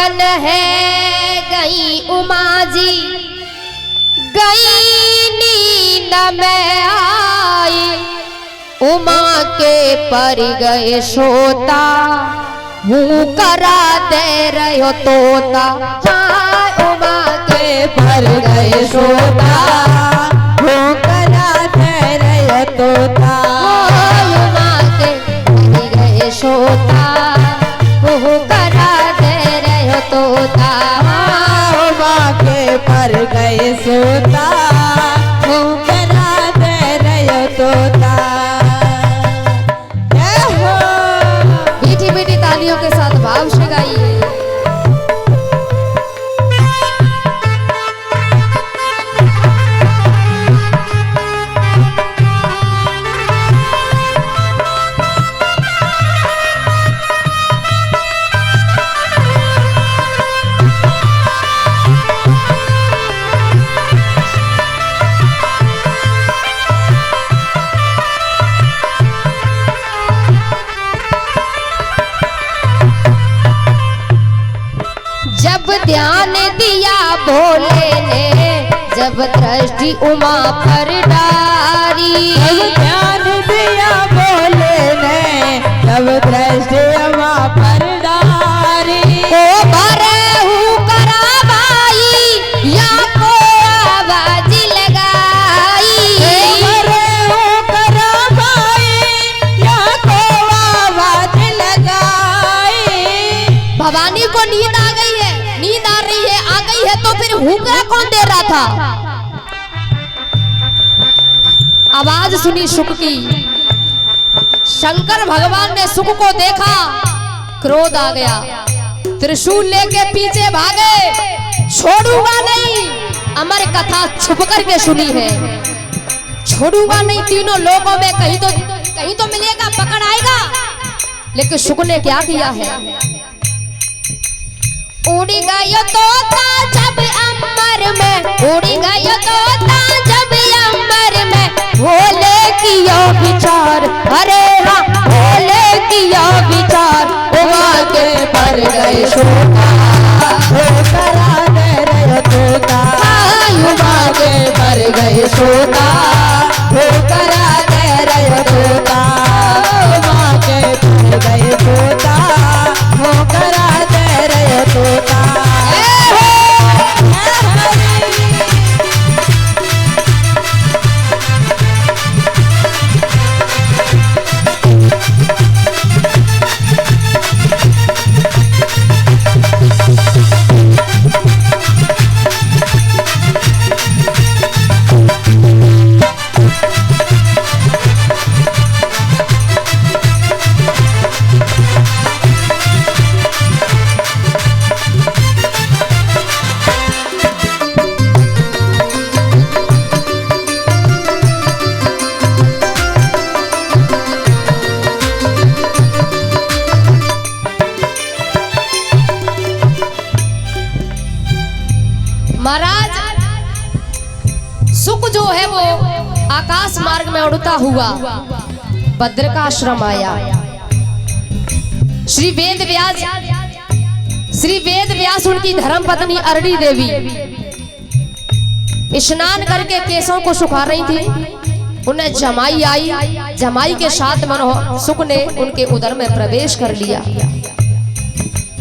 है गई उमा जी गई नींद में आई, उमा के पर गए सोता मुँह करा दे रहे हो तोता। हाँ उमा के पर गए सोता मुँह करा दे रहे हो तोता। उमा के पर गए सोता मुँह करा दे रहे हो तोता। उमा के पर गए सोता मुँह करा दे रहे हो तोता। मीठी मीठी तालियों के साथ भाव से गाइए। जब ध्यान दिया भोले ने जब दृष्टि उमा पर डारी, जब ध्यान दिया भोले ने जब दृष्टि उमा पर डारी। ओ भरे हूँ करा भाई या को आवाज लगाई, भरे हूँ करा भाई या को आवाज लगाई। भवानी को नींद आ गई है, नींद आ रही है, आ गई है तो फिर हुक्का कौन दे रहा था? आवाज सुनी सुख की। शंकर भगवान ने सुख को देखा, क्रोध आ गया, त्रिशूल लेके पीछे भागे। छोड़ूंगा नहीं, अमर कथा छुप करके सुनी है, छोड़ूंगा नहीं, तीनों लोगों में कहीं तो मिलेगा, पकड़ आएगा। लेकिन सुख ने क्या किया है? उड़ी गयो तोता जब अंबर में, उड़ी गयो तोता जब अंबर में, भोले किया विचार, अरे हाँ भोले किया विचार, उमा के पर गए सोता करा दे रहे हो तोता। उमा के पर गए सोता करा दे रहे हो तोता। उमा के पर गए सोता करा दे रहे हो तोता। महाराज सुख जो है वो आकाश मार्ग में उड़ता हुआ भद्र का आश्रम आया। श्री वेद व्यास उनकी धर्म पत्नी अरड़ी देवी स्नान करके केशों को सुखा रही थी। उन्हें जमाई आई, जमाई के साथ मन सुख ने उनके उदर में प्रवेश कर लिया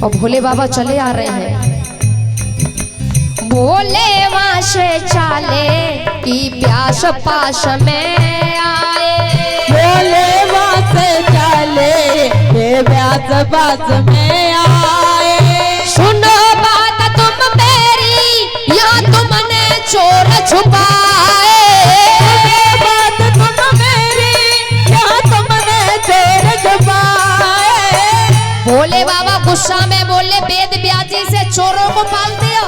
और भोले बाबा चले आ रहे हैं। भोले वहाँ से चाले की प्यास पास में आए, भोले वहाँ से चले ये व्यास पास में आए। सुनो बात तुम मेरी या तुमने चोर छुपाए, बात तुम मेरी या तुमने चोर छुपाए। भोले बाबा गुस्सा में बोले वेद व्यास जी से चोरों को पालते हो?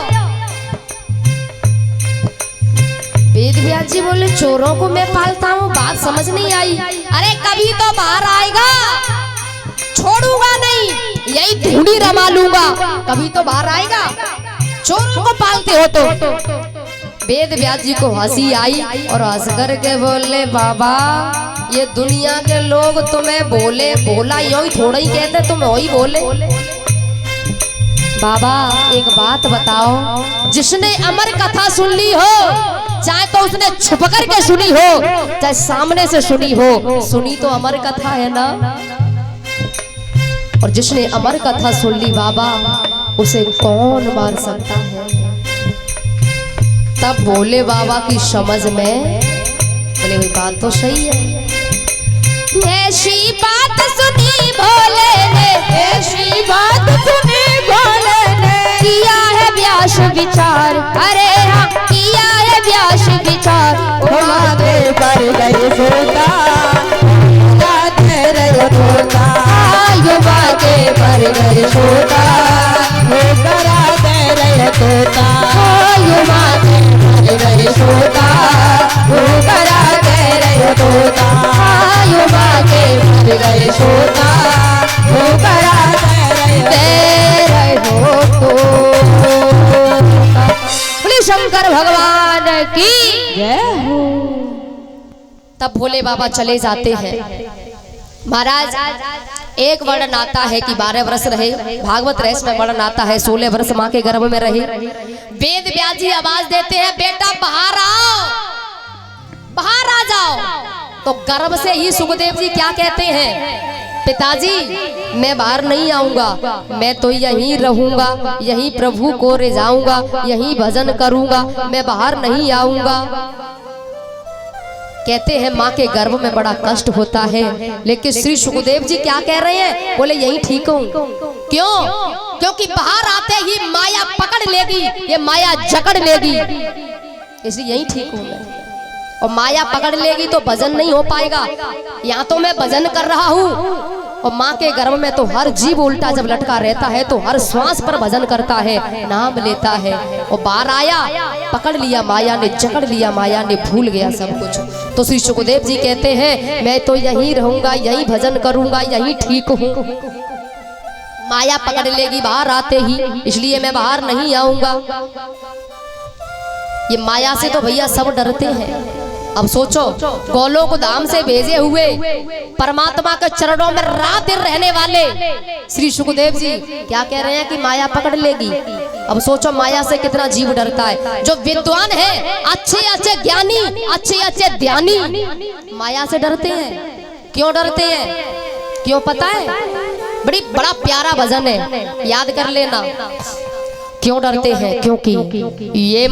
वेद व्यास जी बोले चोरों को मैं पालता हूँ, बात समझ नहीं आई। अरे कभी तो बाहर आएगा, छोड़ूंगा नहीं, यही ढूंढी रमा लूंगा, कभी तो बाहर आएगा, चोरों को पालते हो तो। वेद व्यास जी को हंसी आई और हंस करके बोले बाबा ये दुनिया के लोग तुम्हें बोले बोला यो ही थोड़ा ही कहते, तुम वही बोले। बाबा एक बात बताओ, जिसने अमर कथा सुन ली हो, चाहे तो उसने छुप करके सुनी हो चाहे सामने से सुनी हो, सुनी तो अमर कथा है ना। और जिसने अमर कथा सुन ली बाबा, उसे कौन मार सकता है। तब बोले बाबा की समझ में, बोले वही बात तो सही है। ऐसी बात सुनी भोले ने, ऐसी बात सुनी भोले ने, किया है व्यास विचार, अरे हाँ किया है व्यास विचार। माथे पर गए सोता, गाते रहे तोता, युवाके पर गए सोता, हो कराते रहे तोता, युवाके पर गए सोता, हो कराते रहे तोता, युवाके पर गए सोता, हो कराते रहे हो तो। बोले शंकर भगवान की जय हो। तब भोले बाबा चले जाते हैं। महाराज एक वर्णन आता है कि 12 वर्ष रहे, भागवत रहस्य में वर्णन आता है 16 वर्ष माँ के गर्भ में रहे। वेद व्यास जी आवाज देते हैं, बेटा बाहर आओ, बाहर आ जाओ। तो गर्भ से ही सुखदेव जी क्या कहते हैं, पिताजी मैं बाहर नहीं आऊंगा, मैं तो यहीं रहूंगा, यहीं प्रभु को रिझाऊंगा, यहीं भजन करूंगा, मैं बाहर नहीं आऊंगा। कहते हैं माँ के गर्भ में बड़ा कष्ट होता है, लेकिन श्री सुखदेव जी क्या कह रहे हैं, बोले यहीं ठीक हूँ। क्यों? क्योंकि बाहर आते ही माया पकड़ लेगी, ये माया जकड़ लेगी, इसलिए यहीं ठीक हूँ मैं। और माया पकड़ लेगी तो भजन नहीं हो पाएगा। यहाँ तो मैं भजन कर रहा हूँ, और माँ के गर्भ में तो हर जीव उल्टा जब लटका रहता है तो हर श्वास पर भजन करता है, नाम लेता है। और बाहर आया, पकड़ लिया माया ने, जकड़ लिया माया ने, भूल गया सब कुछ। तो श्री सुखदेव जी कहते हैं मैं तो यहीं रहूंगा, यहीं भजन करूंगा, यहीं ठीक हूँ। माया पकड़ लेगी बाहर आते ही, इसलिए मैं बाहर नहीं आऊंगा। ये माया से तो भैया सब डरते हैं। अब सोचो, गोलोक धाम से भेजे हुए परमात्मा के चरणों में रात दिन रहने वाले श्री सुखदेव जी क्या कह रहे हैं कि माया पकड़ लेगी। अब सोचो माया से कितना जीव डरता है। जो विद्वान है, अच्छे अच्छे ज्ञानी, अच्छे अच्छे ध्यानी, माया से डरते हैं। क्यों डरते हैं? क्यों पता है? बड़ा प्यारा भजन है, याद कर लेना। क्यों डरते हैं? क्योंकि ये